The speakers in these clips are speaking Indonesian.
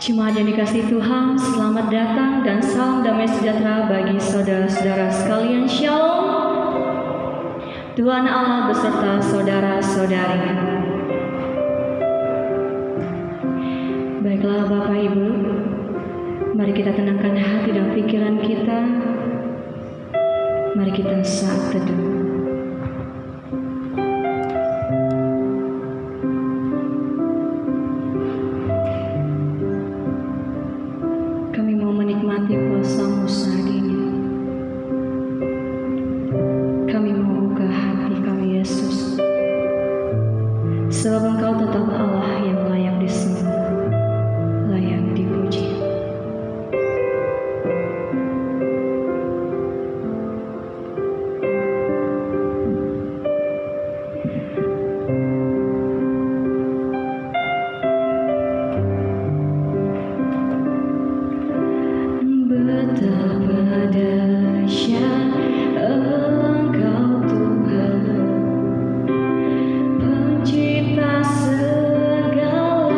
Jemaat yang dikasihi Tuhan, selamat datang dan salam damai sejahtera bagi saudara-saudara sekalian. Shalom. Tuhan Allah beserta saudara-saudari. Baiklah Bapak Ibu, mari kita tenangkan hati dan pikiran kita. Mari kita saat teduh. Puasamu saat ini. Kami mau buka hati kami Yesus, sebab Engkau tetap Allah yang layak disembah, layak dipuji. Betapa dahsyat Engkau Tuhan, Pencipta segala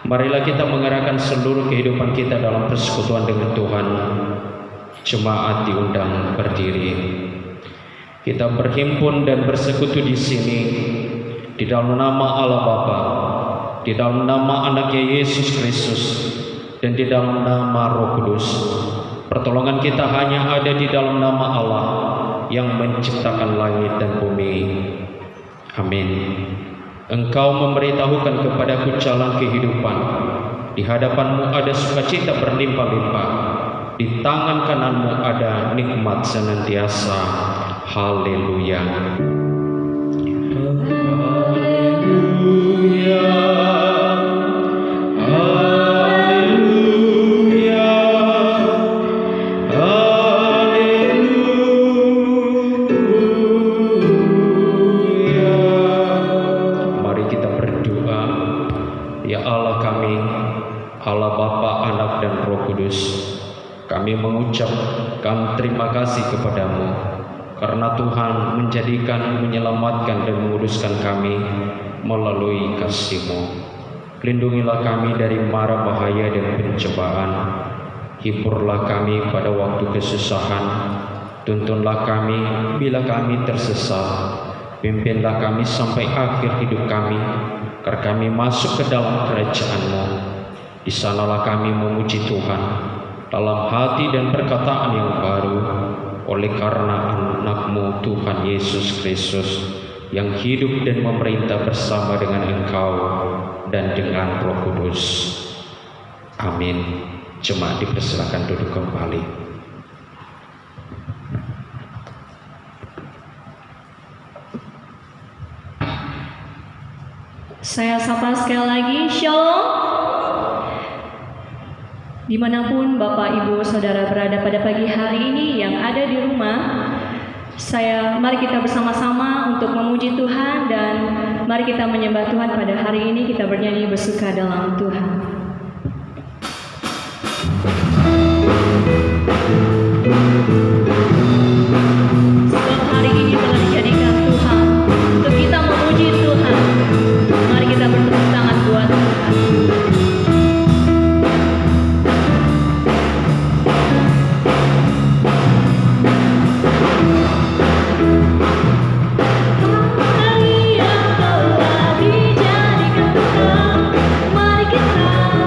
Marilah kita mengerahkan seluruh kehidupan kita dalam persekutuan dengan Tuhan. Jemaat diundang berdiri. Kita berhimpun dan bersekutu di sini di dalam nama Allah Bapa, di dalam nama Anaknya Yesus Kristus, dan di dalam nama Roh Kudus. Pertolongan kita hanya ada di dalam nama Allah yang menciptakan langit dan bumi. Amin. Engkau memberitahukan kepadaku jalan kehidupan. Di hadapanmu ada sukacita berlimpah-limpah. Di tangan kananmu ada nikmat senantiasa. Haleluya. Haleluya. Allah Bapa, Anak dan Roh Kudus, kami mengucapkan terima kasih kepadamu karena Tuhan menjadikan, menyelamatkan dan menguduskan kami melalui kasih-Mu. Lindungilah kami dari mara bahaya dan pencobaan. Hiburlah kami pada waktu kesusahan. Tuntunlah kami bila kami tersesat. Pimpinlah kami sampai akhir hidup kami, agar kami masuk ke dalam kerajaan-Mu. Di sanalah kami memuji Tuhan dalam hati dan perkataan yang baru, oleh karena anak-Mu Tuhan Yesus Kristus yang hidup dan memerintah bersama dengan Engkau dan dengan Roh Kudus. Amin. Jemaat dipersilakan duduk kembali. Saya sapa sekali lagi, Shalom. Dimanapun Bapak, Ibu, Saudara berada pada pagi hari ini yang ada di rumah, mari kita bersama-sama untuk memuji Tuhan dan mari kita menyembah Tuhan pada hari ini. Kita bernyanyi bersuka dalam Tuhan. Sebab hari ini telah dijadikan Tuhan untuk kita memuji Tuhan. Mari kita bertepuk tangan buat Tuhan. Hari yang telah dijadikan Tuhan, mari kita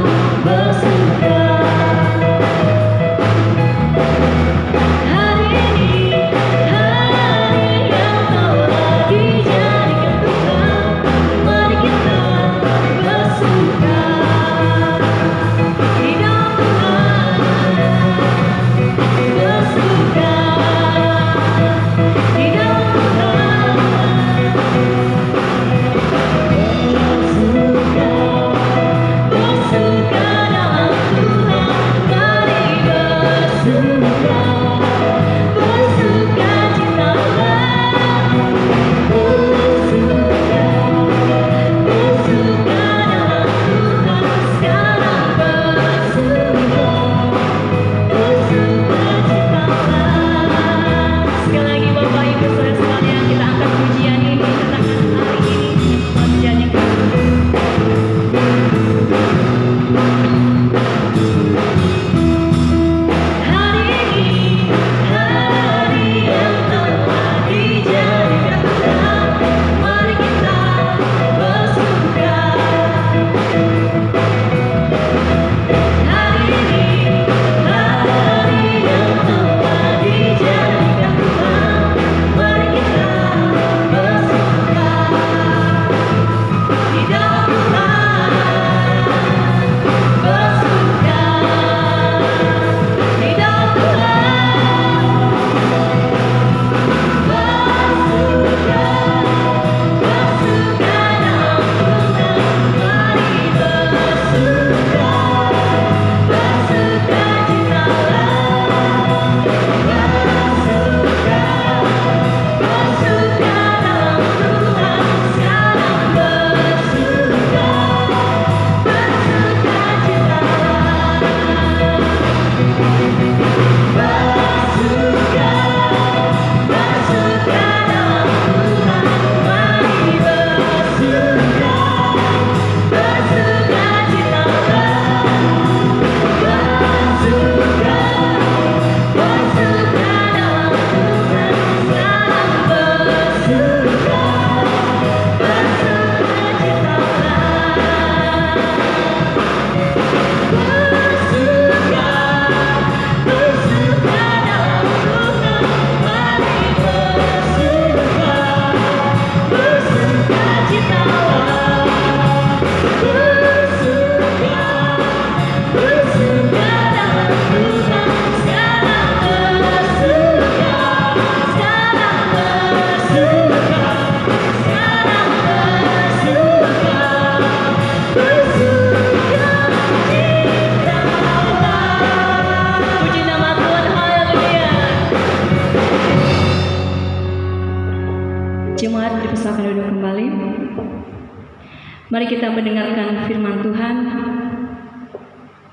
Mari kita mendengarkan firman Tuhan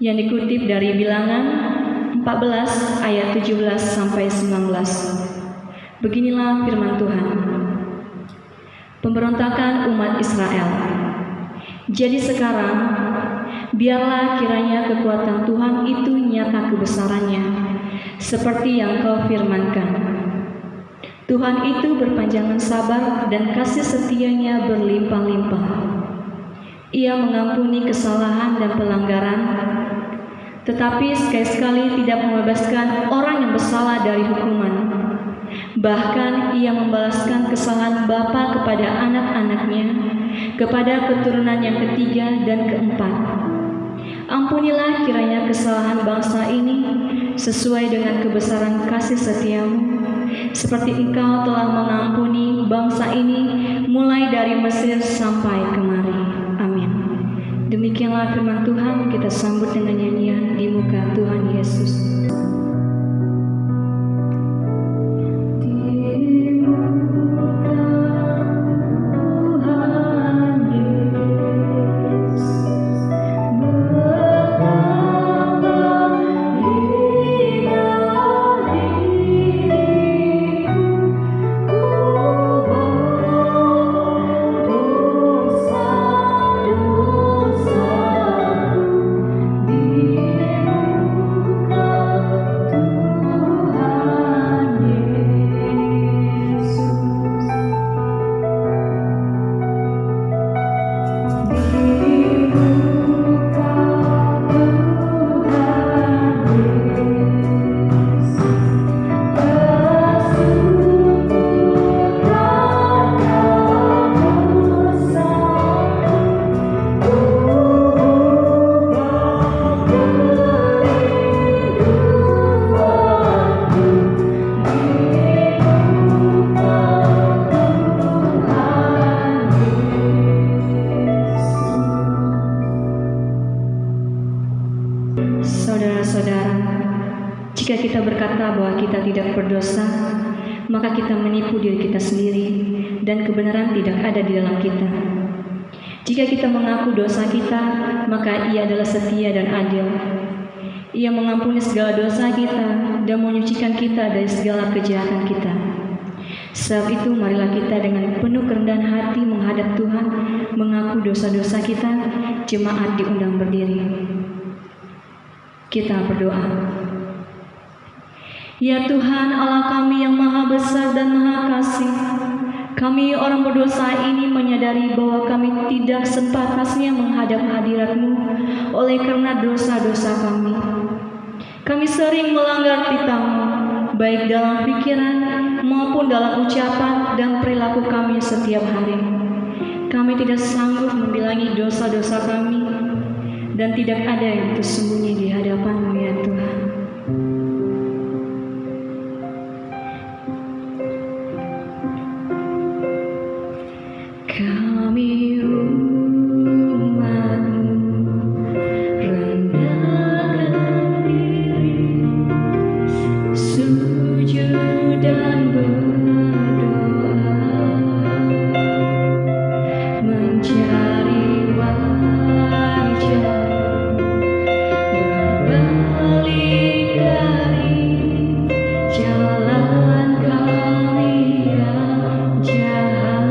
yang dikutip dari Bilangan 14 ayat 17 sampai 19. Beginilah firman Tuhan. Pemberontakan umat Israel. Jadi sekarang, biarlah kiranya kekuatan Tuhan itu nyata kebesarannya, seperti yang kau firmankan. Tuhan itu berpanjangan sabar dan kasih setianya berlimpah-limpah. Ia mengampuni kesalahan dan pelanggaran, tetapi sekali-sekali tidak membebaskan orang yang bersalah dari hukuman. Bahkan ia membalaskan kesalahan bapa kepada anak-anaknya, kepada keturunan yang ketiga dan keempat. Ampunilah kiranya kesalahan bangsa ini sesuai dengan kebesaran kasih setiamu, seperti Engkau telah mengampuni bangsa ini mulai dari Mesir sampai kemari. Amin. Demikianlah firman Tuhan. Kita sambut dengan nyanyian Di Muka Tuhan Yesus. Saudara-saudara, jika kita berkata bahwa kita tidak berdosa, maka kita menipu diri kita sendiri dan kebenaran tidak ada di dalam kita. Jika kita mengaku dosa kita, maka Ia adalah setia dan adil. Ia mengampuni segala dosa kita dan menyucikan kita dari segala kejahatan kita. Sebab itu marilah kita dengan penuh kerendahan hati menghadap Tuhan, mengaku dosa-dosa kita. Jemaat diundang berdiri. Kita berdoa. Ya Tuhan Allah kami yang maha besar dan maha kasih, kami orang berdosa ini menyadari bahwa kami tidak sepantasnya menghadap hadirat-Mu oleh karena dosa-dosa kami. Kami sering melanggar titah-Mu, baik dalam pikiran maupun dalam ucapan dan perilaku kami setiap hari. Kami tidak sanggup membilangi dosa-dosa kami, dan tidak ada yang tersembunyi di hadapan-Mu ya Tuhan. Kami umat-Mu rendahkan diri, sujud dan berdoa, mencari wajah, berbalik dari jalan kami yang jahat.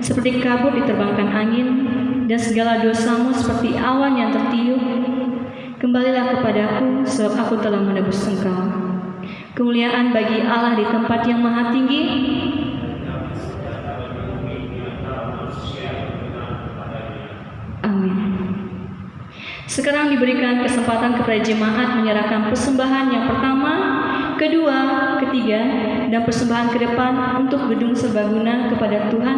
seperti kabut diterbangkan angin, dan segala dosamu seperti awan yang tertiup. Kembalilah kepadaku, sebab aku telah menebus engkau. Kemuliaan bagi Allah di tempat yang maha tinggi. Amin. Sekarang diberikan kesempatan kepada jemaat menyerahkan persembahan yang pertama, kedua, ketiga, dan persembahan ke depan untuk gedung serbaguna kepada Tuhan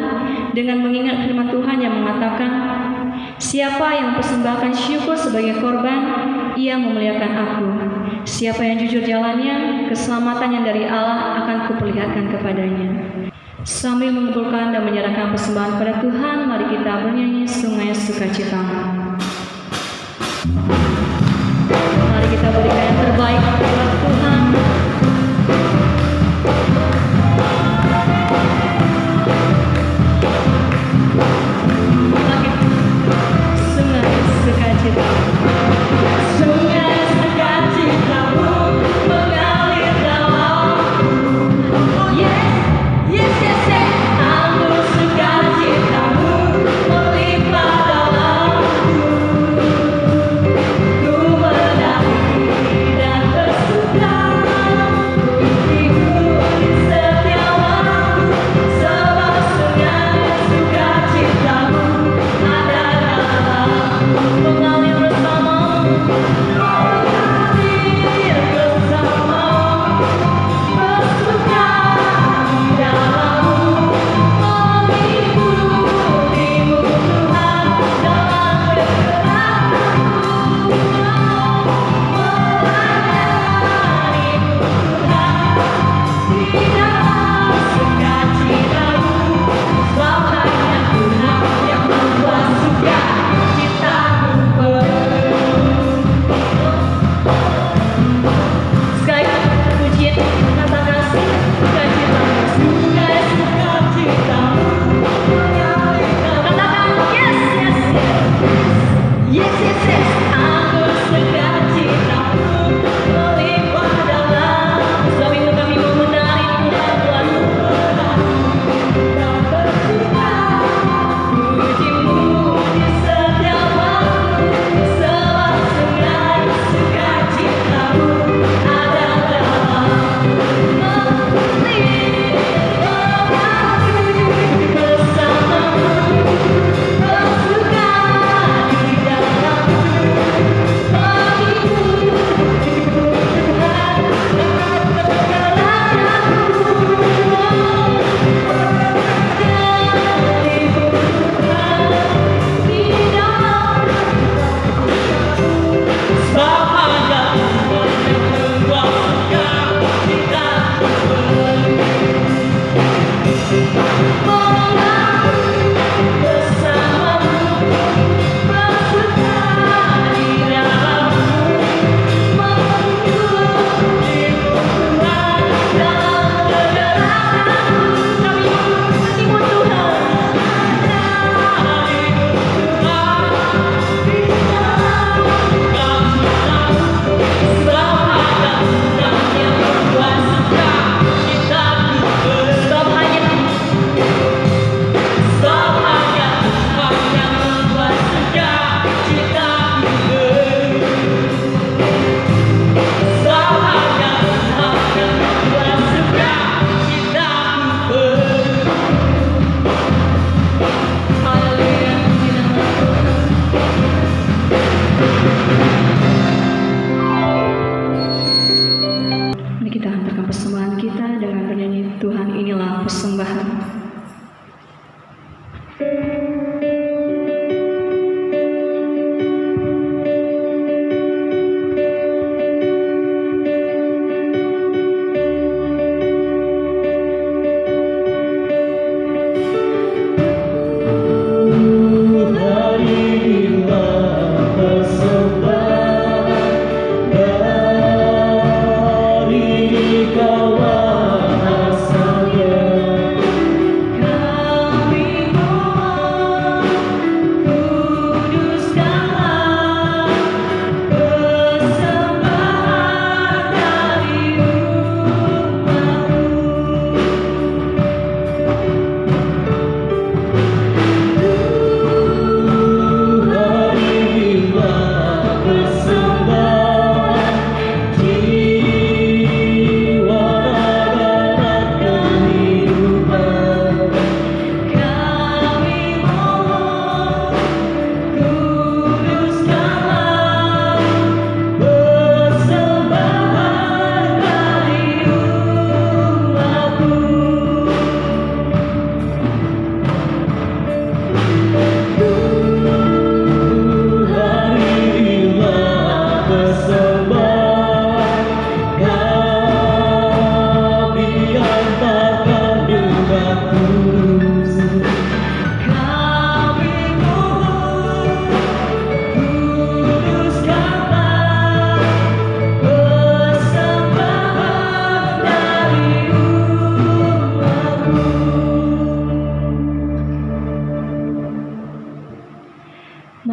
dengan mengingat firman Tuhan yang mengatakan, siapa yang mempersembahkan syukur sebagai korban, ia memuliakan aku. Siapa yang jujur jalannya, keselamatan yang dari Allah akan kuperlihatkan kepadanya. Sambil mengumpulkan dan menyerahkan persembahan kepada Tuhan, mari kita bernyanyi Sungai Sukacita. Mari kita berikan yang terbaik kepada Tuhan. Sungai Sukacita. Sungai sukacitamu mengalir dalamku. Yes, alur sukacitamu melimpah dalamku. Ku berdaki dan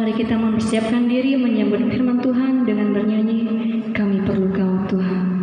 Mari kita mempersiapkan diri menyambut firman Tuhan dengan bernyanyi, Kami Perlu Kau Tuhan.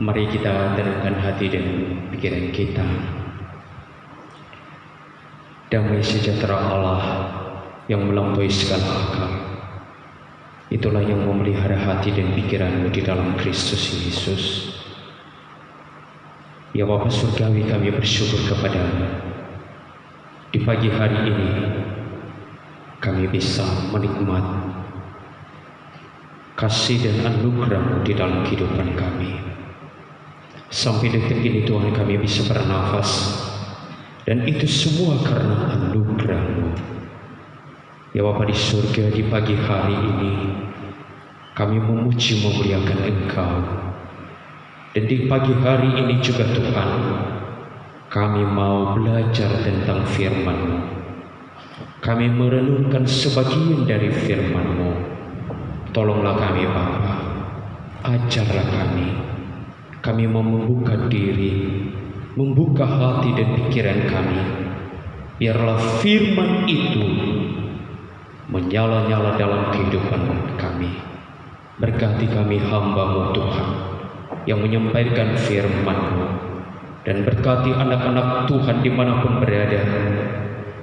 Mari kita tenangkan hati dan pikiran kita. Damai sejahtera Allah yang melampaui segala akal, itulah yang memelihara hati dan pikiranmu di dalam Kristus Yesus. Ya Bapa Surgawi, kami bersyukur kepadamu di pagi hari ini. kami bisa menikmati kasih dan anugerah-Mu di dalam kehidupan kami. Sampai detik ini Tuhan kami bisa bernafas, dan itu semua karena anugerah-Mu. Ya Bapa di surga, di pagi hari ini kami memuji memuliakan Engkau. Dan di pagi hari ini juga Tuhan, kami mau belajar tentang firman-Mu. Kami merenungkan sebagian dari firman-Mu. Tolonglah kami Bapa, ajarlah kami. Kami mau membuka diri, membuka hati dan pikiran kami. Biarlah firman itu menyala-nyala dalam kehidupan kami. Berkati kami hamba-Mu Tuhan yang menyampaikan firman-Mu, dan berkati anak-anak Tuhan dimanapun berada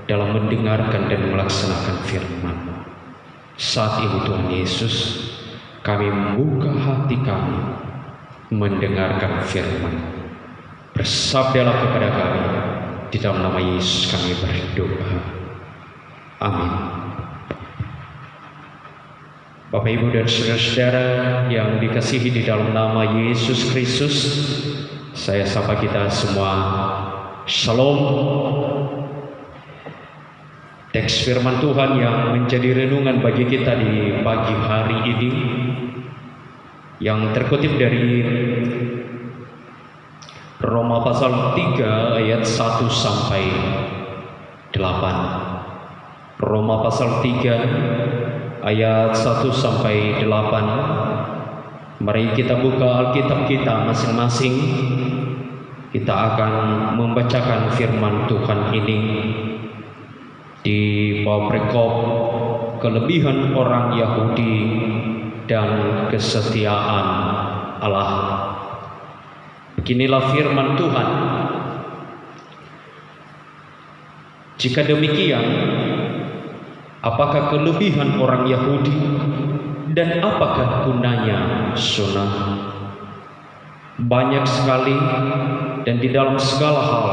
dalam mendengarkan dan melaksanakan firman-Mu. Saat ini Tuhan Yesus, kami membuka hati kami mendengarkan firman. Bersabdalah kepada kami, di dalam nama Yesus kami berdoa. Amin. Bapak, Ibu, dan saudara-saudara yang dikasihi di dalam nama Yesus Kristus, saya sapa kita semua. Shalom. Teks firman Tuhan yang menjadi renungan bagi kita di pagi hari ini, yang terkutip dari Roma pasal 3 ayat 1 sampai 8. Roma pasal 3 ayat 1 sampai 8. Mari kita buka Alkitab kita masing-masing. Kita akan membacakan firman Tuhan ini di bawah perikop kelebihan orang Yahudi dan kesetiaan Allah. Beginilah firman Tuhan. Jika demikian, apakah kelebihan orang Yahudi dan apakah gunanya sunnah? Banyak sekali dan di dalam segala hal.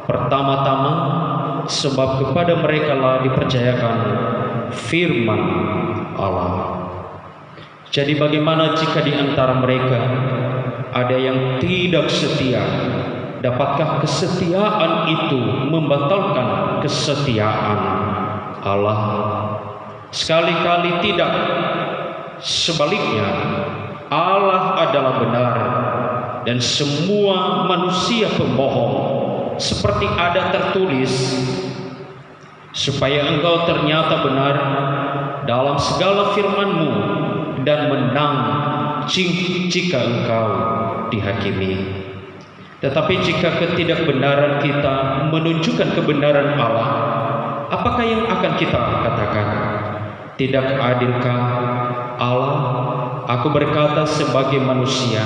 Pertama-tama, sebab kepada mereka lah dipercayakan firman Allah. Jadi bagaimana jika di antara mereka ada yang tidak setia? Dapatkah kesetiaan itu membatalkan kesetiaan Allah? Sekali-kali tidak. Sebaliknya, Allah adalah benar dan semua manusia pembohong. Seperti ada tertulis, supaya engkau ternyata benar dalam segala firman-Mu dan menang jika engkau dihakimi. Tetapi jika ketidakbenaran kita menunjukkan kebenaran Allah, apakah yang akan kita katakan? Tidak adilkah Allah? Aku berkata sebagai manusia,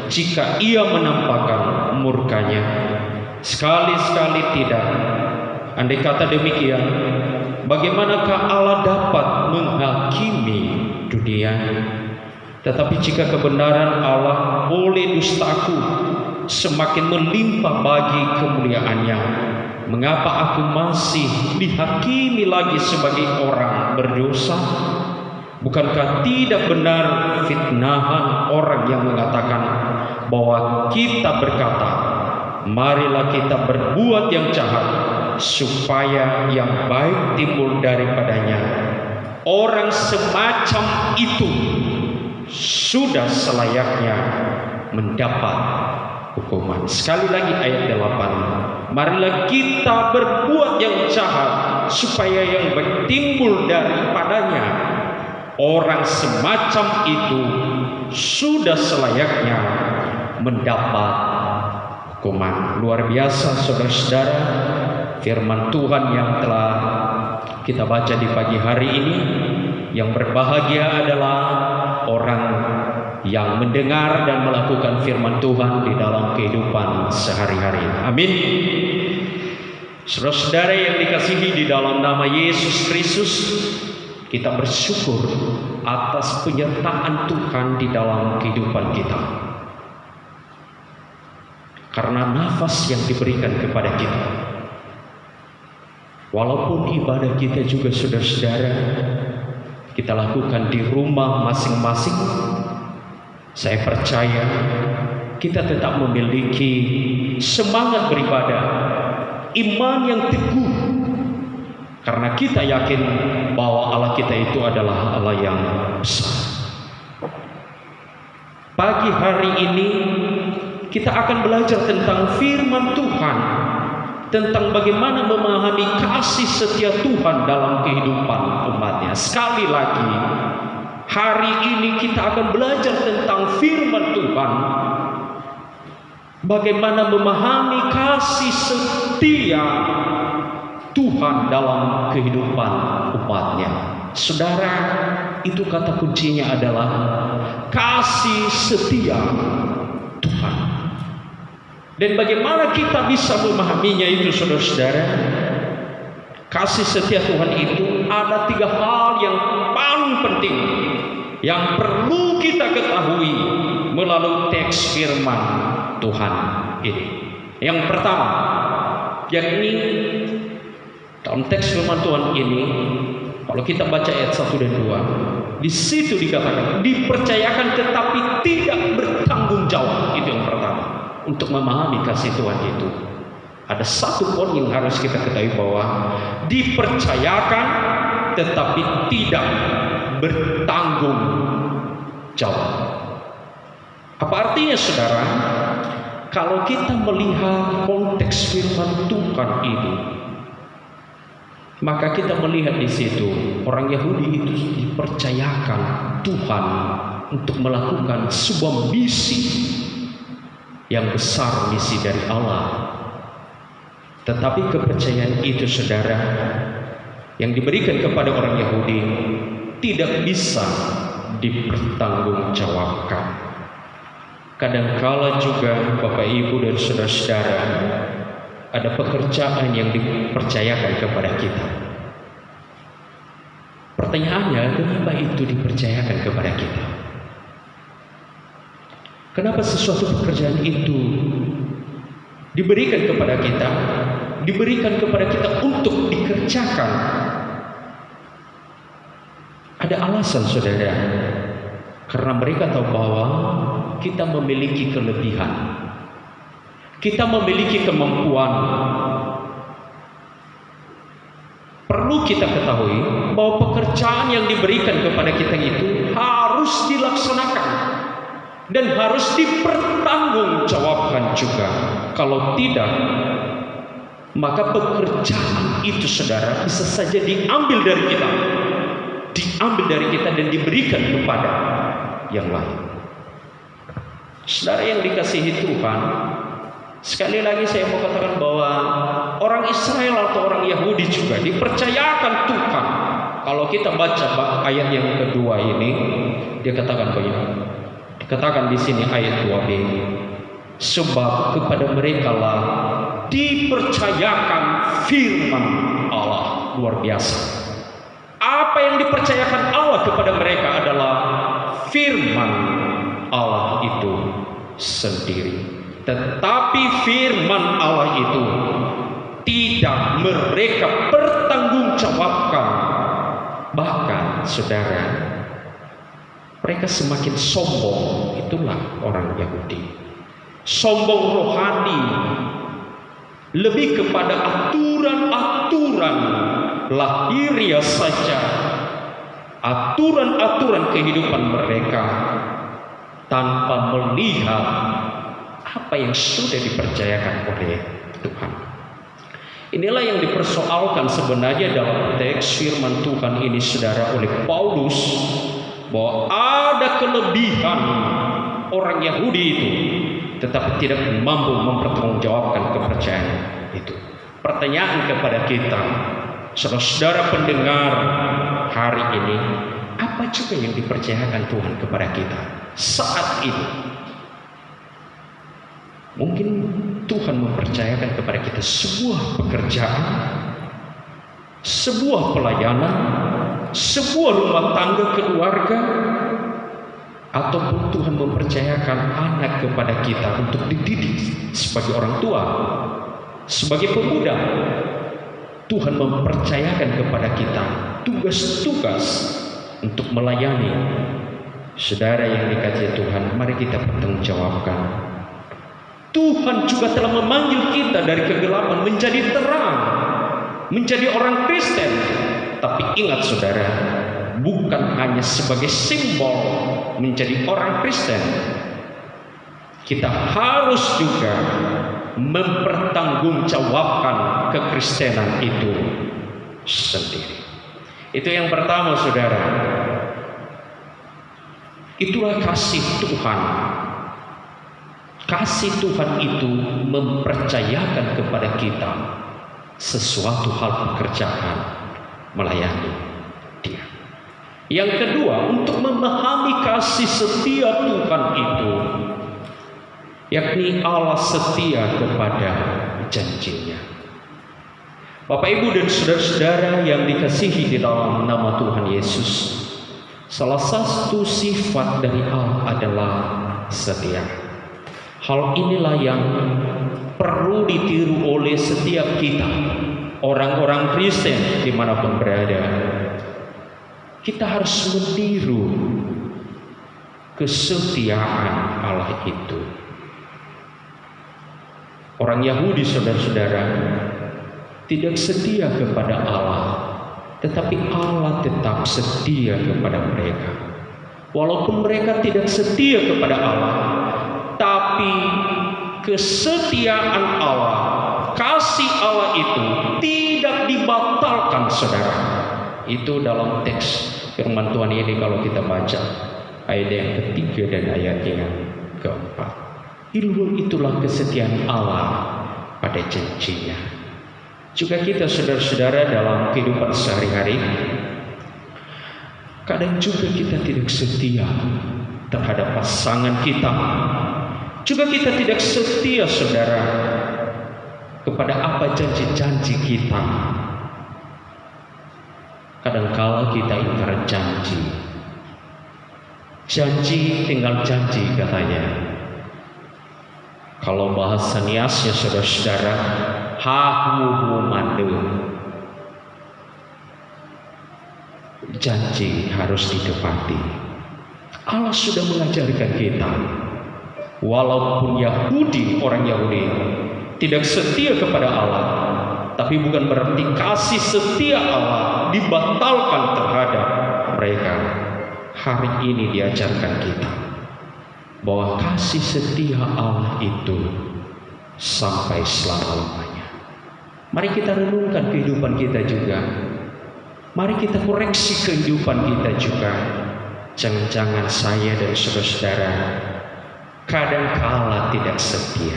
jika Ia menampakkan murkanya. Sekali-sekali tidak. Andai kata demikian, bagaimanakah Allah dapat menghakimi dunia? Tetapi jika kebenaran Allah oleh dustaku semakin melimpah bagi kemuliaannya, mengapa aku masih dihakimi lagi sebagai orang berdosa? Bukankah tidak benar fitnahan orang yang mengatakan bahwa kita berkata, marilah kita berbuat yang jahat supaya yang baik timbul daripadanya. Orang semacam itu sudah selayaknya mendapat hukuman. Sekali lagi ayat 8. Marilah kita berbuat yang jahat supaya yang baik timbul daripadanya. Orang semacam itu sudah selayaknya mendapat hukuman. Luar biasa saudara-saudara, firman Tuhan yang telah kita baca di pagi hari ini. Yang berbahagia adalah orang yang mendengar dan melakukan firman Tuhan di dalam kehidupan sehari-hari. Amin. Saudara-saudara yang dikasihi di dalam nama Yesus Kristus, kita bersyukur atas penyertaan Tuhan di dalam kehidupan kita. Karena nafas yang diberikan kepada kita. Walaupun ibadah kita juga saudara-saudara kita lakukan di rumah masing-masing, saya percaya kita tetap memiliki semangat beribadah, iman yang teguh, karena kita yakin bahwa Allah kita itu adalah Allah yang besar. Pagi hari ini kita akan belajar tentang firman Tuhan, tentang bagaimana memahami kasih setia Tuhan dalam kehidupan umatnya. Sekali lagi, hari ini kita akan belajar tentang firman Tuhan, bagaimana memahami kasih setia Tuhan dalam kehidupan umatnya. Saudara, itu kata kuncinya adalah kasih setia Tuhan. Dan bagaimana kita bisa memahaminya itu saudara-saudara? Kasih setia Tuhan itu ada 3 hal yang paling penting yang perlu kita ketahui melalui teks firman Tuhan ini. Yang pertama, yakni dalam teks firman Tuhan ini, kalau kita baca ayat 1 dan 2, di situ dikatakan dipercayakan tetapi tidak bertanggung jawab. Itu yang pertama. Untuk memahami kasih Tuhan itu, ada satu poin yang harus kita ketahui, bahwa dipercayakan tetapi tidak bertanggung jawab. Apa artinya saudara? Kalau kita melihat konteks firman Tuhan ini, maka kita melihat di situ orang Yahudi itu dipercayakan Tuhan untuk melakukan sebuah misi yang besar, misi dari Allah. Tetapi kepercayaan itu saudara yang diberikan kepada orang Yahudi tidak bisa dipertanggungjawabkan. Kadangkala juga Bapak Ibu dan saudara-saudara, ada pekerjaan yang dipercayakan kepada kita. Pertanyaannya, kenapa itu dipercayakan kepada kita? Kenapa sesuatu pekerjaan itu diberikan kepada kita, diberikan kepada kita untuk dikerjakan? Ada alasan saudara, karena mereka tahu bahwa kita memiliki kelebihan, kita memiliki kemampuan. Perlu kita ketahui bahwa pekerjaan yang diberikan kepada kita itu harus dilaksanakan dan harus dipertanggungjawabkan juga. Kalau tidak, maka pekerjaan itu saudara bisa saja diambil dari kita, dan diberikan kepada yang lain. Saudara yang dikasihi Tuhan, sekali lagi saya mau katakan bahwa orang Israel atau orang Yahudi juga dipercayakan Tuhan. Kalau kita baca ayat yang kedua ini, dia katakan begini. Dikatakan di sini ayat 2b, sebab kepada mereka lah dipercayakan firman Allah. Luar biasa. Apa yang dipercayakan Allah kepada mereka adalah firman Allah itu sendiri. Tetapi firman Allah itu tidak mereka pertanggungjawabkan. Bahkan saudara, mereka semakin sombong. Itulah orang Yahudi, sombong rohani, lebih kepada aturan-aturan lahiriah saja, aturan-aturan kehidupan mereka, tanpa melihat apa yang sudah dipercayakan oleh Tuhan. Inilah yang dipersoalkan sebenarnya dalam teks firman Tuhan ini saudara oleh Paulus, bahwa ada kelebihan orang Yahudi itu, tetapi tidak mampu mempertanggungjawabkan kepercayaan itu. Pertanyaan kepada kita, saudara-saudara pendengar hari ini, apa juga yang dipercayakan Tuhan kepada kita saat ini? Mungkin Tuhan mempercayakan kepada kita sebuah pekerjaan, sebuah pelayanan, sebuah rumah tangga keluarga, ataupun Tuhan mempercayakan anak kepada kita untuk dididik sebagai orang tua, sebagai pemuda. Tuhan mempercayakan kepada kita tugas-tugas untuk melayani. Saudara yang dikasihi Tuhan, mari kita pertanggungjawabkan. Tuhan juga telah memanggil kita dari kegelapan menjadi terang, menjadi orang Kristen. Tapi ingat saudara, bukan hanya sebagai simbol menjadi orang Kristen, kita harus juga mempertanggungjawabkan kekristenan itu sendiri. Itu yang pertama saudara. Itulah kasih Tuhan. Kasih Tuhan itu mempercayakan kepada kita sesuatu hal pekerjaan, melayani Dia. Yang kedua, untuk memahami kasih setia Tuhan itu, yakni Allah setia kepada janjinya. Bapak, Ibu, dan saudara-saudara yang dikasihi di dalam nama Tuhan Yesus, salah satu sifat dari Allah adalah setia. Hal inilah yang perlu ditiru oleh setiap kita, orang-orang Kristen dimanapun berada. Kita harus meniru kesetiaan Allah itu. Orang Yahudi, saudara-saudara, tidak setia kepada Allah, tetapi Allah tetap setia kepada mereka. Walaupun mereka tidak setia kepada Allah, tapi kesetiaan Allah, kasih Allah itu tidak dibatalkan, saudara. Itu dalam teks firman Tuhan ini kalau kita baca ayat yang ketiga dan ayat yang keempat. Itulah kesetiaan Allah pada janjinya. Juga kita saudara-saudara dalam kehidupan sehari-hari, kadang juga kita tidak setia terhadap pasangan kita. Juga kita tidak setia, saudara, kepada apa janji-janji kita. Kadangkala kita ingkar janji. Janji tinggal janji katanya. Kalau bahasa niasnya saudara-saudara, hahu madu. Janji harus ditepati. Allah sudah mengajarkan kita. Walaupun Yahudi, orang Yahudi tidak setia kepada Allah, tapi bukan berarti kasih setia Allah dibatalkan terhadap mereka. Hari ini diajarkan kita bahwa kasih setia Allah itu sampai selama-lamanya. Mari kita renungkan kehidupan kita juga. Mari kita koreksi kehidupan kita juga. Jangan-jangan saya dan saudara-saudara kadangkala tidak setia.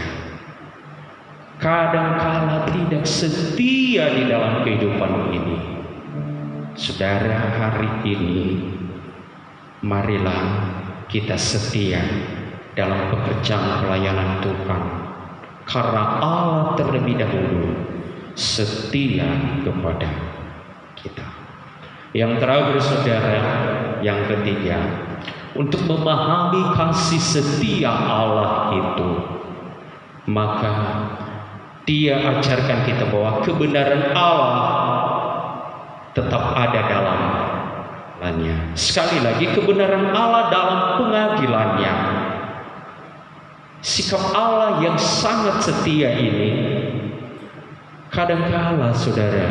Kadangkala tidak setia di dalam kehidupan ini. Saudara, hari ini marilah kita setia dalam pekerjaan pelayanan Tuhan, karena Allah terlebih dahulu setia kepada kita. Yang terakhir saudara, yang ketiga, untuk memahami kasih setia Allah itu, maka Dia ajarkan kita bahwa kebenaran Allah tetap ada dalamnya. Sekali lagi, kebenaran Allah dalam pengadilannya. Sikap Allah yang sangat setia ini kadangkala saudara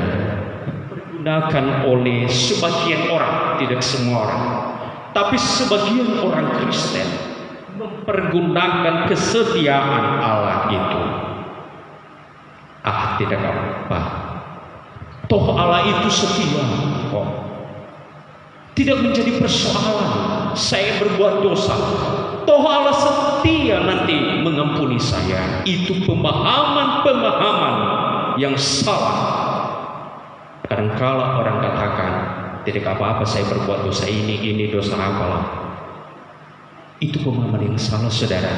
digunakan oleh sebagian orang, tidak semua orang, tapi sebagian orang Kristen mempergunakan kesetiaan Allah itu. Tidak apa-apa, toh Allah itu setia kok. Tidak menjadi persoalan saya berbuat dosa, toh Allah setia nanti mengampuni saya. Itu pemahaman yang salah. Kadangkala orang katakan, tidak apa-apa saya berbuat dosa ini dosa apalah. Itu pemahaman yang salah, saudara.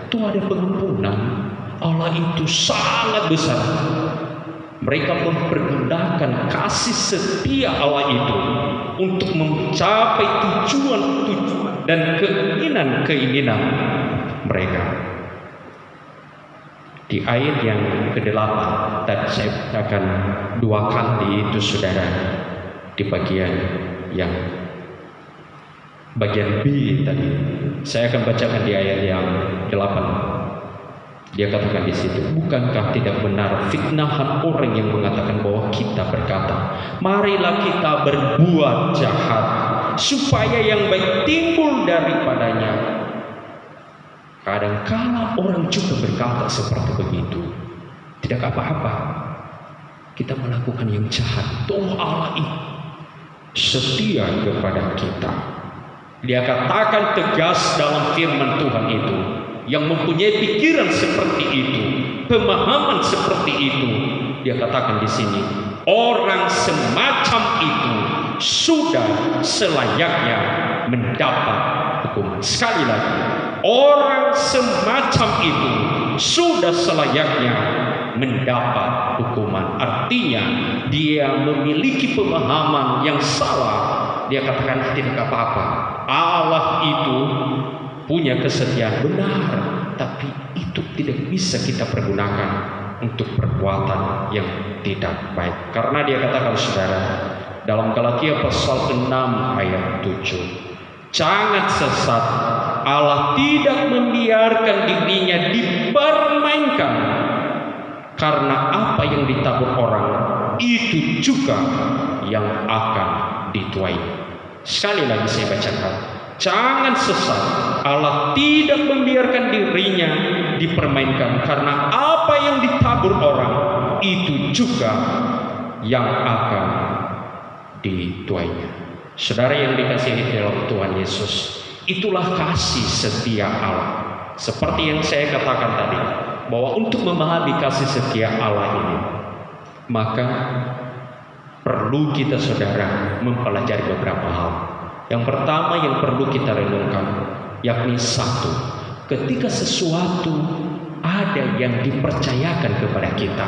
Itu ada pengampunan. Allah itu sangat besar. Mereka mempergunakan kasih setia Allah itu untuk mencapai tujuan dan keinginan mereka. Di ayat yang ke-8 tadi saya akan 2 kali itu saudara, di bagian B tadi. Saya akan bacakan di ayat yang 8. Dia katakan di situ, bukankah tidak benar fitnahan orang yang mengatakan bahwa kita berkata, marilah kita berbuat jahat supaya yang baik timbul daripadanya. Kadang-kala orang juga berkata seperti begitu. Tidak apa-apa kita melakukan yang jahat, toh Allah itu setia kepada kita. Dia katakan tegas dalam firman Tuhan itu, yang mempunyai pikiran seperti itu, pemahaman seperti itu. Dia katakan di sini, orang semacam itu sudah selayaknya mendapat hukuman. Sekali lagi, orang semacam itu sudah selayaknya mendapat hukuman. Artinya dia memiliki pemahaman yang salah. Dia katakan tidak apa-apa, Allah itu punya kesetiaan, benar, tapi itu tidak bisa kita pergunakan untuk perbuatan yang tidak baik. Karena dia katakan saudara dalam Galatia pasal 6 ayat 7, jangan sesat, Allah tidak membiarkan dirinya dipermainkan, karena apa yang ditabur orang itu juga yang akan dituai. Sekali lagi saya bacakan, jangan sesat, Allah tidak membiarkan dirinya dipermainkan, karena apa yang ditabur orang itu juga yang akan dituainya. Saudara yang dikasihi dalam Tuhan Yesus, itulah kasih setia Allah. Seperti yang saya katakan tadi, bahwa untuk memahami kasih setia Allah ini, maka perlu kita saudara mempelajari beberapa hal. Yang pertama yang perlu kita renungkan, yakni satu, ketika sesuatu ada yang dipercayakan kepada kita,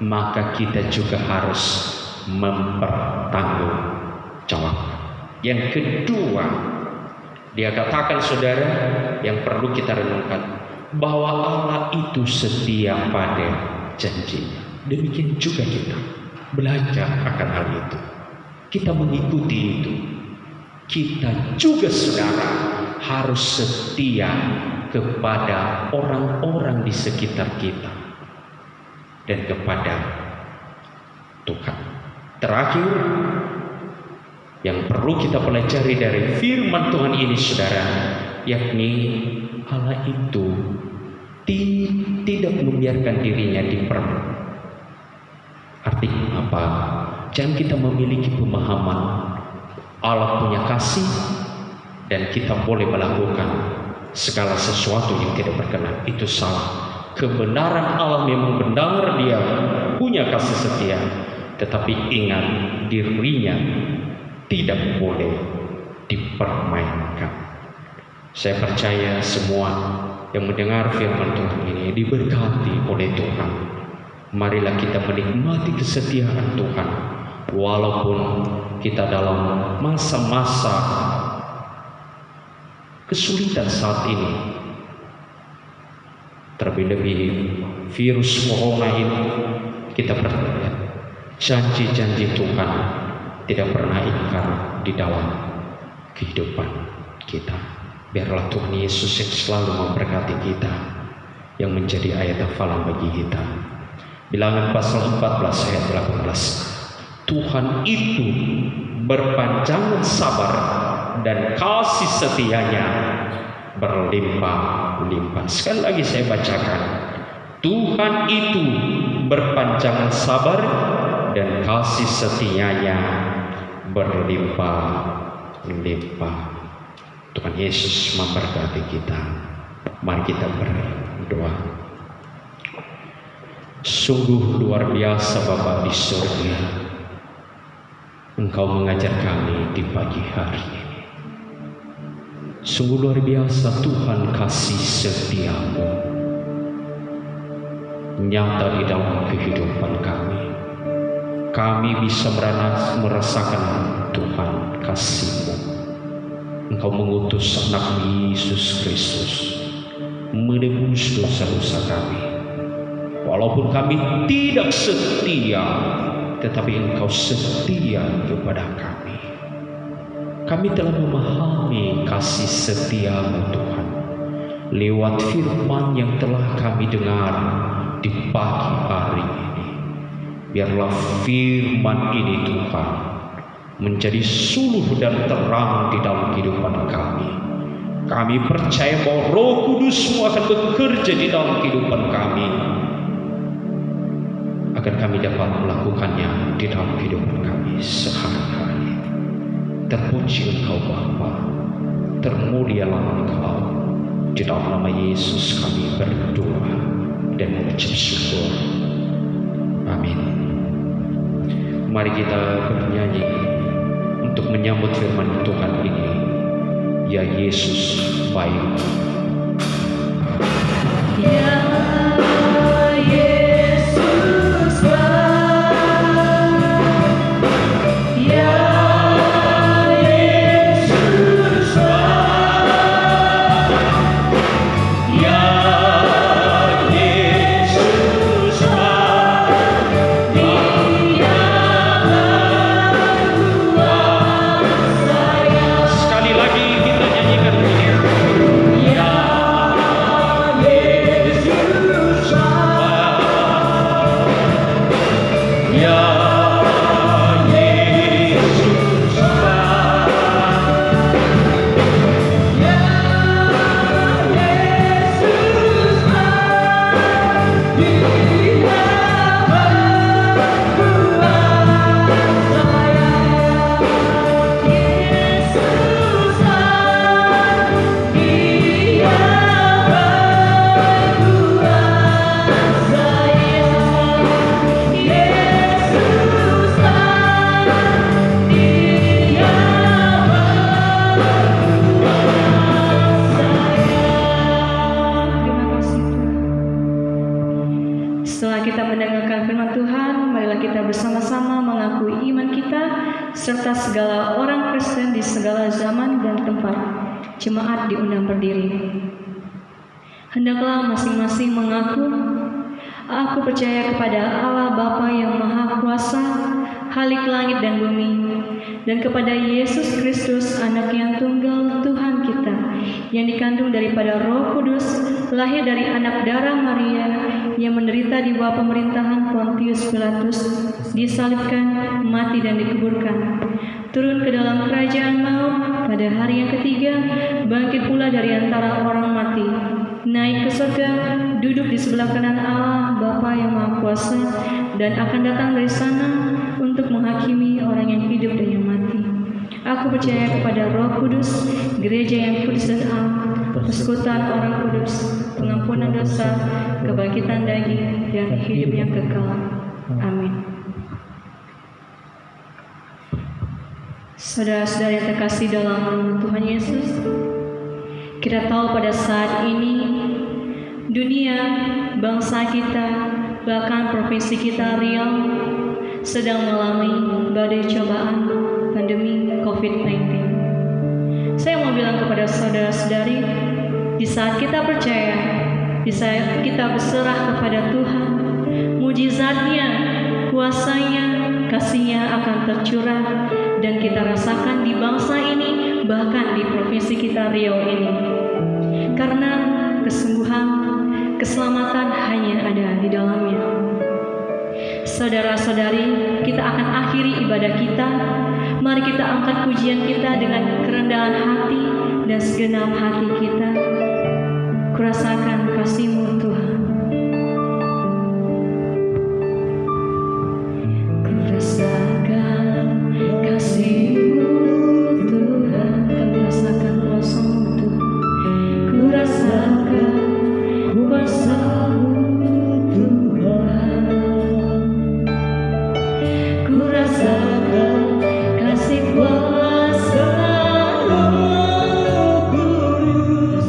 maka kita juga harus mempertanggungjawabkan. Yang kedua, dia katakan saudara yang perlu kita renungkan, bahwa Allah itu setia pada janjinya. Demikian juga kita belajar akan hal itu, kita mengikuti itu. Kita juga saudara harus setia kepada orang-orang di sekitar kita dan kepada Tuhan. Terakhir yang perlu kita pelajari dari firman Tuhan ini saudara, yakni Allah itu tidak membiarkan dirinya dipermainkan. Artinya apa? Jangan kita memiliki pemahaman Allah punya kasih dan kita boleh melakukan segala sesuatu yang tidak berkenan. Itu salah. Kebenaran Allah memang benar, dia punya kasih setia, tetapi ingat dirinya tidak boleh dipermainkan. Saya percaya semua yang mendengar firman Tuhan ini diberkati oleh Tuhan. Marilah kita menikmati kesetiaan Tuhan, walaupun kita dalam masa-masa kesulitan saat ini. Terlebih virus corona ini, kita percaya janji-janji Tuhan tidak pernah ingkar di dalam kehidupan kita. Biarlah Tuhan Yesus yang selalu memberkati kita, yang menjadi ayat hafalan bagi kita. Bilangan pasal 14 ayat 18, Tuhan itu berpanjangan sabar dan kasih setianya berlimpah-limpah. Sekali lagi saya bacakan, Tuhan itu berpanjangan sabar dan kasih setianya berlimpah-limpah. Tuhan Yesus memberkati kita. Mari kita berdoa. Sungguh luar biasa Bapa di surga, Engkau mengajar kami di pagi hari ini. Sungguh luar biasa Tuhan, kasih setiamu nyata di dalam kehidupan kami. Kami bisa merasakan Tuhan kasih-Mu. Engkau mengutus anak Yesus Kristus menebus dosa-dosa kami. Walaupun kami tidak setia, tetapi Engkau setia kepada kami. Kami telah memahami kasih setia-Mu Tuhan lewat firman yang telah kami dengar di pagi hari ini. Biarlah firman ini Tuhan menjadi suluh dan terang di dalam kehidupan kami. Kami percaya bahwa Roh Kudus-Mu akan bekerja di dalam kehidupan kami, agar kami dapat melakukannya di dalam kehidupan kami sehari-hari. Terpuji Engkau Bapa, termulialah Engkau. Di dalam nama Yesus kami berdoa dan mengucap syukur. Amin. Mari kita bernyanyi untuk menyambut firman Tuhan ini. Ya Yesus baik. Ya Yesus baik. Ya Yesus baik. Ya Yesus baik. Sekali lagi kita nyanyikan ini. Ya Yesus baik. Ya Yesus baik. Ya Yesus baik. Dia Setelah kita mendengarkan firman Tuhan, marilah kita bersama-sama mengakui iman kita serta segala orang Kristen di segala zaman dan tempat. Jemaat diundang berdiri. Hendaklah masing-masing mengaku, aku percaya kepada Allah Bapa yang Maha Kuasa, Khalik langit dan bumi, dan kepada Yesus Kristus, Anak yang tunggal Tuhan kita, yang dikandung daripada Roh Kudus, lahir dari anak darah Maria, yang menderita di bawah pemerintahan Pontius Pilatus, disalibkan, mati dan dikuburkan, turun ke dalam kerajaan maut, pada hari yang ketiga bangkit pula dari antara orang mati, naik ke surga, duduk di sebelah kanan Allah Bapa yang Maha Kuasa, dan akan datang dari sana untuk menghakimi orang yang hidup dan yang mati. Aku percaya kepada Roh Kudus, gereja yang kudus dan am, persekutuan orang kudus, pengampunan dosa, kebangkitan daging, dan hidup yang kekal. Amin. Saudara-saudara yang terkasih dalam nama Tuhan Yesus, kita tahu pada saat ini dunia, bangsa kita, bahkan provinsi kita Riau sedang mengalami badai cobaan pandemi COVID-19. Saya mau bilang kepada saudara-saudari, di saat kita percaya, di saat kita berserah kepada Tuhan, mujizatnya, kuasanya, kasihnya akan tercurah dan kita rasakan di bangsa ini, bahkan di provinsi kita Riau ini. Karena kesembuhan, keselamatan hanya ada di dalamnya. Saudara-saudari, kita akan akhiri ibadah kita. Mari kita angkat pujian kita dengan kerendahan hati dan segenap hati kita. Kurasakan kasih-Mu Tuhan. Kurasakan kasih-Mu Tuhan. Kami rasakan kuasa-Mu Tuhan. Kurasakan kuasa-Mu Tuhan. Kurasakan kasih kuasa-Mu Kudus.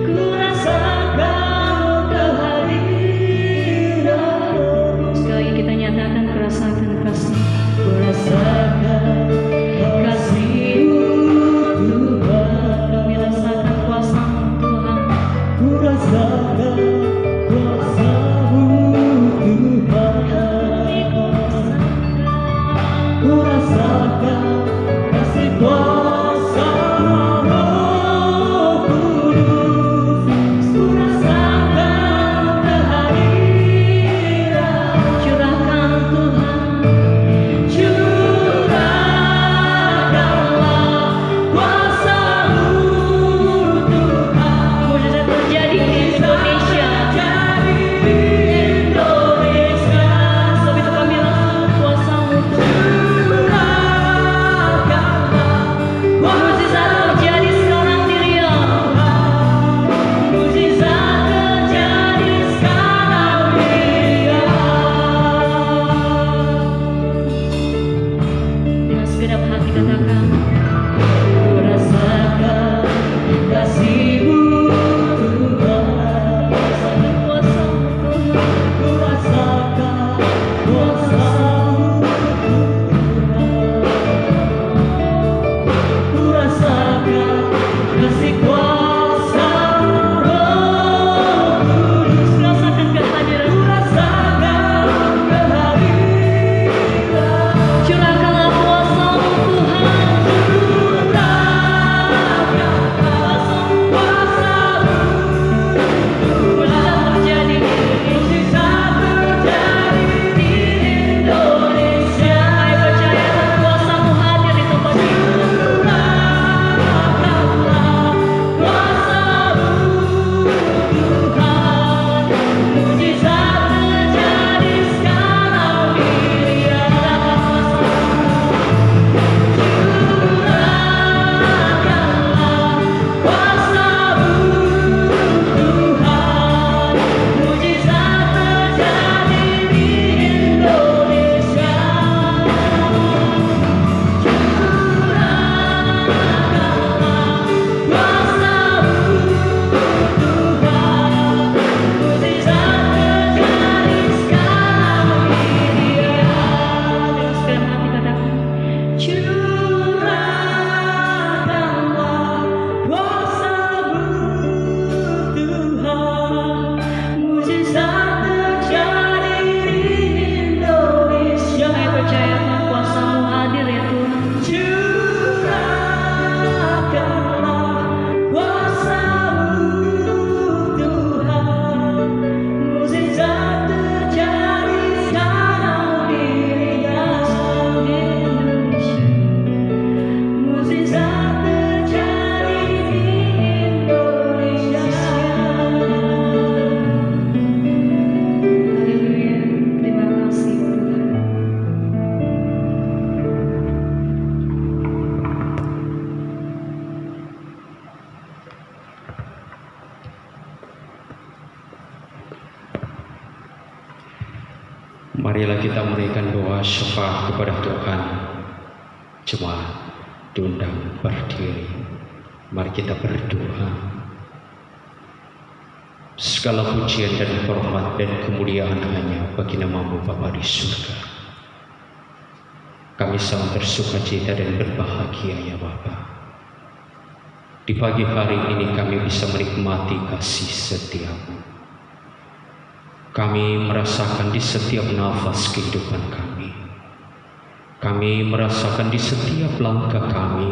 Kurasakan marilah kita memberikan doa syafaat kepada Tuhan. Jemaat diundang berdiri. Mari kita berdoa. Segala pujian dan hormat dan kemuliaan hanya bagi nama-Mu Bapa di surga. Kami sangat bersuka cita dan berbahagia ya Bapa. Di pagi hari ini kami bisa menikmati kasih setia-Mu. Kami merasakan di setiap nafas kehidupan kami. Kami merasakan di setiap langkah kami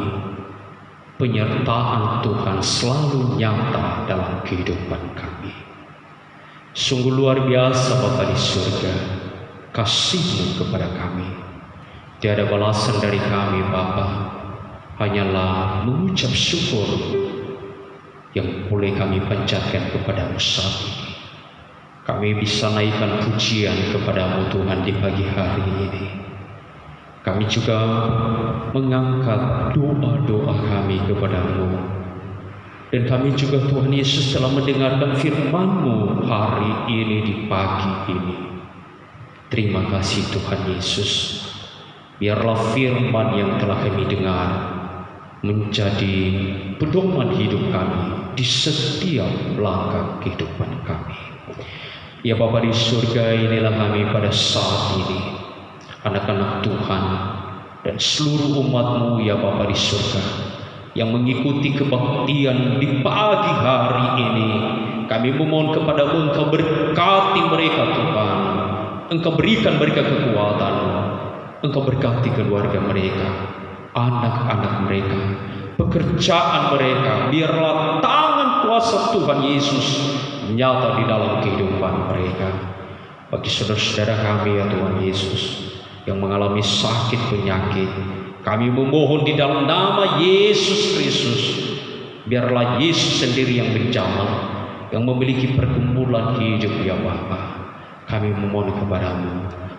penyertaan Tuhan selalu nyata dalam kehidupan kami. Sungguh luar biasa Bapa di surga, kasih-Mu kepada kami. Tiada balasan dari kami Bapa, hanyalah mengucap syukur yang boleh kami panjatkan kepada-Mu saat ini. Kami bisa naikkan pujian kepada-Mu Tuhan di pagi hari ini. Kami juga mengangkat doa-doa kami kepada-Mu. Dan kami juga Tuhan Yesus telah mendengarkan firman-Mu hari ini di pagi ini. Terima kasih Tuhan Yesus. Biarlah firman yang telah kami dengar menjadi pedoman hidup kami di setiap langkah kehidupan kami. Ya Bapa di surga, inilah kami pada saat ini, anak-anak Tuhan dan seluruh umat-Mu ya Bapa di surga, yang mengikuti kebaktian di pagi hari ini. Kami memohon kepada-Mu, Engkau berkati mereka Tuhan. Engkau berikan mereka kekuatan. Engkau berkati keluarga mereka, anak-anak mereka, pekerjaan mereka. Biarlah tangan kuasa Tuhan Yesus nyata di dalam kehidupan mereka. Bagi saudara-saudara kami ya Tuhan Yesus yang mengalami sakit penyakit, kami memohon di dalam nama Yesus Kristus, biarlah Yesus sendiri yang menjamah, yang memiliki pergumulan hidup ya Bapa. Kami memohon kepada-Mu,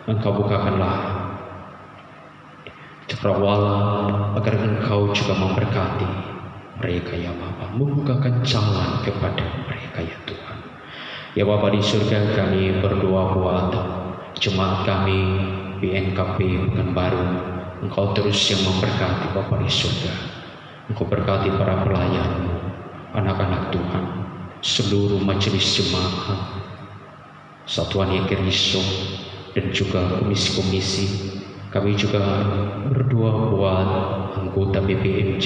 Engkau bukakanlah cakrawala agar Engkau juga memberkati mereka ya Bapa, membukakan jalan kepada mereka ya Tuhan. Ya Bapa di surga, kami berdoa buat jemaat kami BNKP Pekanbaru. Engkau terus yang memberkati Bapa di surga. Engkau berkati para pelayan-Mu, anak-anak Tuhan, seluruh majelis jemaat, Satuan Yekirisho, dan juga komisi-komisi. Kami juga berdoa buat anggota BPMJ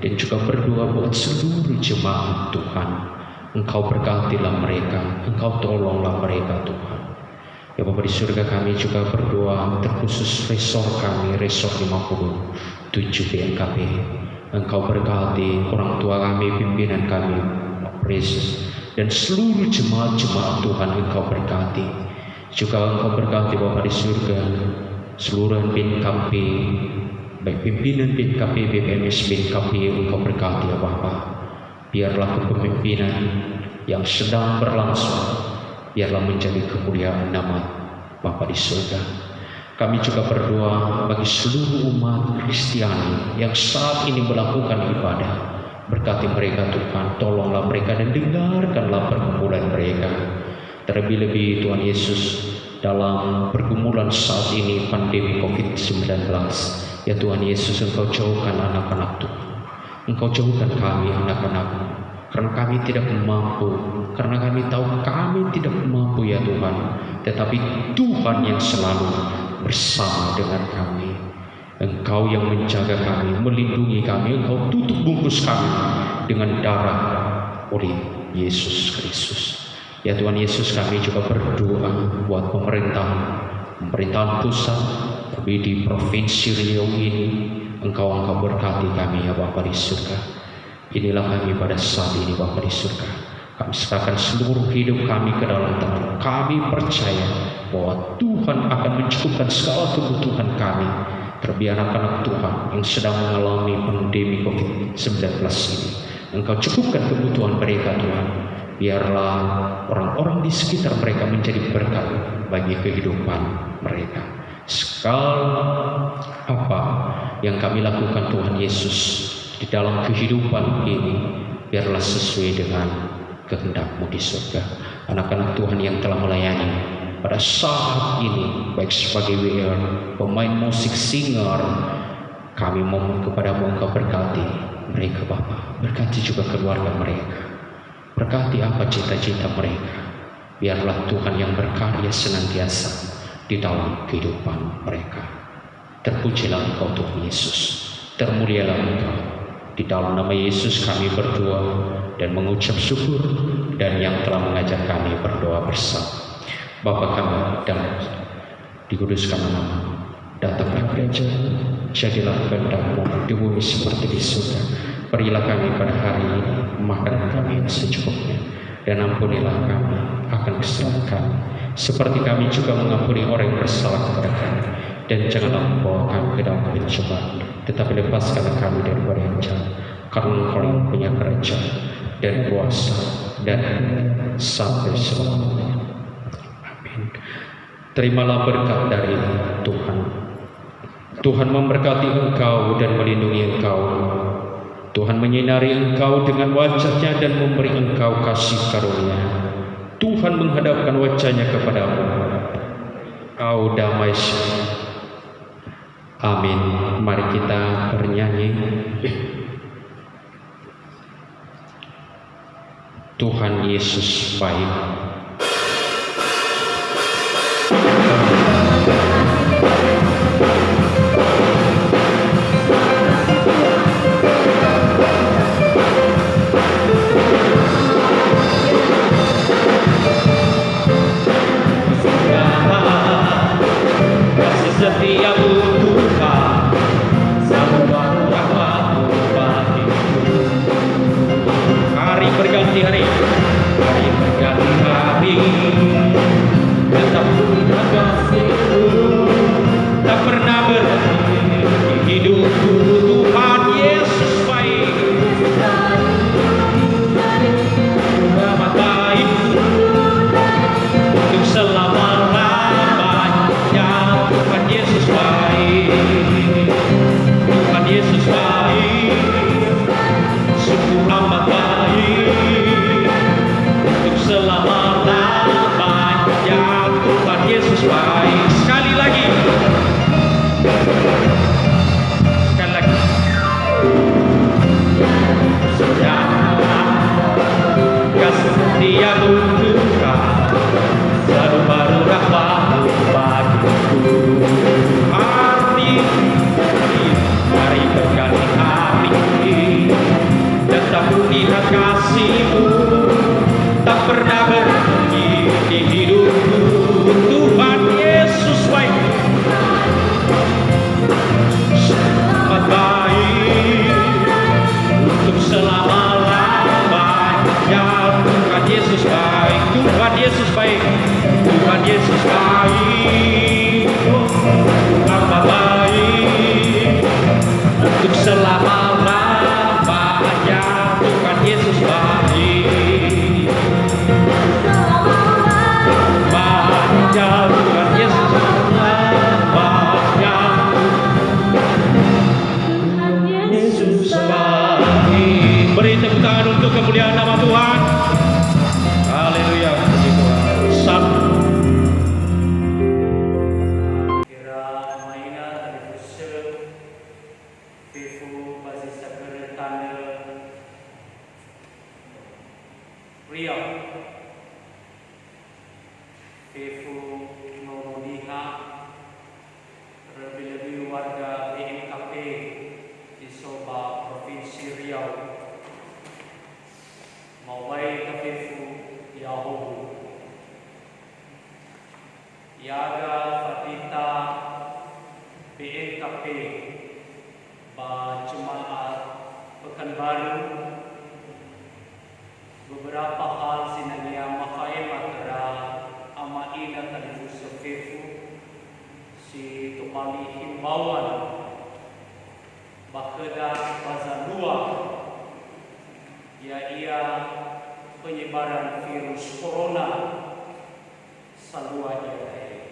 dan juga berdoa buat seluruh jemaat Tuhan. Engkau berkatilah mereka, Engkau tolonglah mereka Tuhan. Ya Bapa di surga, kami juga berdoa terkhusus resor kami, resor 57 BNKP. Engkau berkati orang tua kami, pimpinan kami, Yesus, dan seluruh jemaat-jemaat Tuhan. Engkau berkati. Juga Engkau berkati Bapa di surga seluruh BNKP, baik pimpinan BNKP, BPMS BNKP. Engkau berkati ya Bapa. Biarlah kepemimpinan yang sedang berlangsung, biarlah menjadi kemuliaan nama Bapa di surga. Kami juga berdoa bagi seluruh umat Kristiani yang saat ini melakukan ibadah. Berkati mereka Tuhan, tolonglah mereka dan dengarkanlah pergumulan mereka. Terlebih-lebih Tuhan Yesus, dalam pergumulan saat ini pandemi COVID-19, ya Tuhan Yesus, Engkau jauhkan anak-anak Tuhan. Engkau jauhkan kami anak-anak-Mu, karena kami tidak mampu, karena kami tahu kami tidak mampu ya Tuhan, tetapi Tuhan yang selalu bersama dengan kami. Engkau yang menjaga kami, melindungi kami. Engkau tutup bungkus kami dengan darah oleh Yesus Kristus. Ya Tuhan Yesus, kami juga berdoa buat pemerintahan pusat, tapi di Provinsi Riau ini. Engkau berkati kami ya Bapa di surga. Inilah kami pada saat ini Bapa di surga. Kami serahkan seluruh hidup kami ke dalam tangan. Kami percaya bahwa Tuhan akan mencukupkan segala kebutuhan kami. Terlebih anak-anak Tuhan yang sedang mengalami pandemi COVID-19 ini. Engkau cukupkan kebutuhan mereka Tuhan. Biarlah orang-orang di sekitar mereka menjadi berkat bagi kehidupan mereka. Segala apa yang kami lakukan Tuhan Yesus di dalam kehidupan ini, biarlah sesuai dengan kehendak-Mu di surga. Anak-anak Tuhan yang telah melayani pada saat ini, baik sebagai WR, pemain musik, singer, kami mohon kepadamu Engkau berkati mereka Bapa, berkati juga keluarga mereka, berkati apa cita-cita mereka. Biarlah Tuhan yang berkarya senantiasa di dalam kehidupan mereka. Terpujilah Engkau Tuhan Yesus, termulialah Engkau. Di dalam nama Yesus kami berdoa dan mengucap syukur, dan yang telah mengajar kami berdoa bersama. Bapa kami dan dikuduskan nama-Mu, datanglah gereja, jadilah kehendak-Mu di bumi seperti di surga. Berilah kami pada hari ini makanan kami yang secukupnya, dan ampunilah kami akan kesalahan kami, seperti kami juga mengampuni orang yang bersalah kepada kami. Dan janganlah membawa kami ke dalam pencobaan, tetapi lepaskanlah kami daripada yang jahat, karena Engkau yang punya kerajaan dan kuasa dan sampai selamanya. Amin. Terimalah berkat dari Tuhan. Tuhan memberkati engkau dan melindungi engkau. Tuhan menyinari engkau dengan wajah-Nya dan memberi engkau kasih karunia. Tuhan menghadapkan wajah-Nya kepadamu, engkau damai sejahtera. Amin. Mari kita bernyanyi. Tuhan Yesus baik. Kasih setiamu Tuhan, selalu baru rahmat-Mu bagiku. Hari berganti hari, hari berganti hari, tetap Tuhan kasih-Mu tak pernah berhenti di hidupku. Tuhan Yesus baik, amat baik untuk selama-lamanya. Tuhan Yesus baik, Tuhan Yesus baik, sungguh amat baik untuk selama-lamanya. Tuhan Yesus baik. Sekali lagi, sekali lagi. Sudah kasih setiamu Tuhan, selalu baru rahmat-Mu bagiku. Hari berganti hari, tetap lihat kasih-Mu tak pernah berhenti di hidupku. Tuhan Yesus baik, amat baik untuk selama-lamanya. Tuhan Yesus baik, Tuhan Yesus baik, Tuhan Yesus baik, amat baik untuk selama-lamanya. Tuhan Yesus baik, selamanya. Tuhan Yesus selamanya. Yesus baik. Beri tepuk tangan untuk kemuliaan nama Tuhan. Haleluya, puji Tuhan. Satu. Riau, Pefu Norodiha, lebih-lebih warga BNKP di Soba, Provinsi Riau, Mawai Kepefu Yahobu, Yaga Fatita BNKP, Ba Jemaat Pekanbaru. Beberapa hal sinania makae matera ama ina tadi Sepefu si tupali himbauan bakeda bazalua ya ia penyebaran virus corona salua jaya.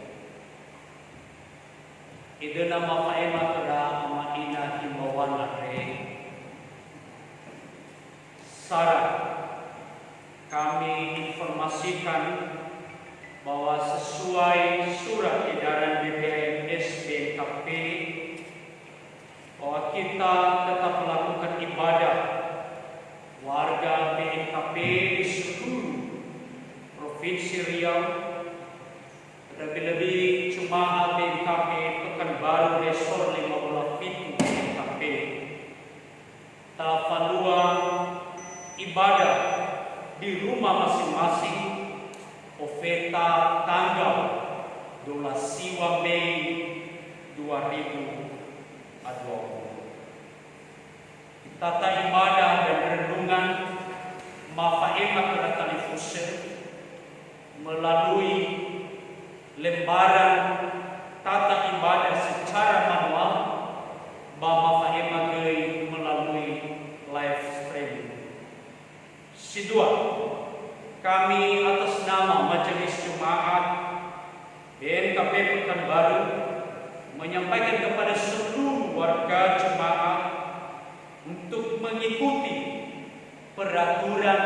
Idena makae matera ama ina himbauan lare syarat kami informasikan bahwa sesuai sesuai surat edaran BPM SBKP bahwa kita tetap melakukan ibadah warga BNKP di seluruh Provinsi Riau, lebih-lebih jemaat BNKP Pekanbaru Resor 15 Pitu BNKP telah peluang ibadah di rumah masing-masing Oveta tanggal 12 Mei 2020. Tata ibadah dan renungan Mafaema Kedatani Fusen melalui lembaran tata ibadah secara manual Bama Faema Gei melalui live streaming. Sidua, kami atas nama Majelis Jemaat BNKP Pekanbaru menyampaikan kepada seluruh warga jemaat untuk mengikuti peraturan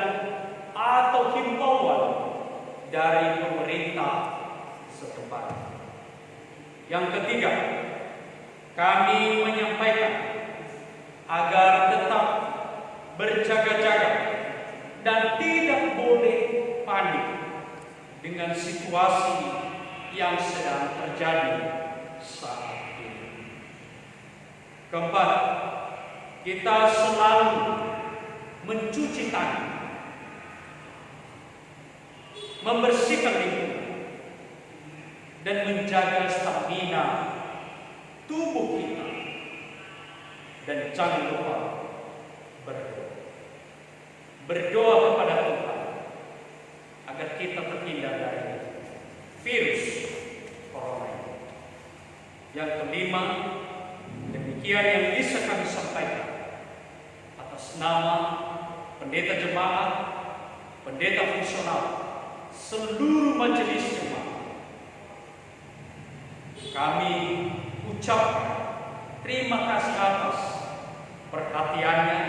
atau himbauan dari pemerintah setempat. Yang ketiga, kami menyampaikan agar tetap berjaga-jaga dan tidak boleh panik dengan situasi yang sedang terjadi saat ini. Keempat, kita selalu mencuci tangan, membersihkan lingkungan, dan menjaga stamina tubuh kita. Dan jangan lupa berdoa. Berdoa kepada Tuhan agar kita terhindar dari virus corona. Yang kelima, demikian yang bisa kami sampaikan atas nama pendeta jemaat, pendeta fungsional, seluruh majelis jemaat. Kami ucapkan terima kasih atas perhatiannya.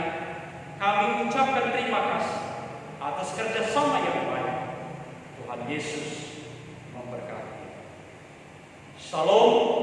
Kami ucapkan terima kasih atas kerjasama yang baik. Tuhan Yesus memberkati. Shalom.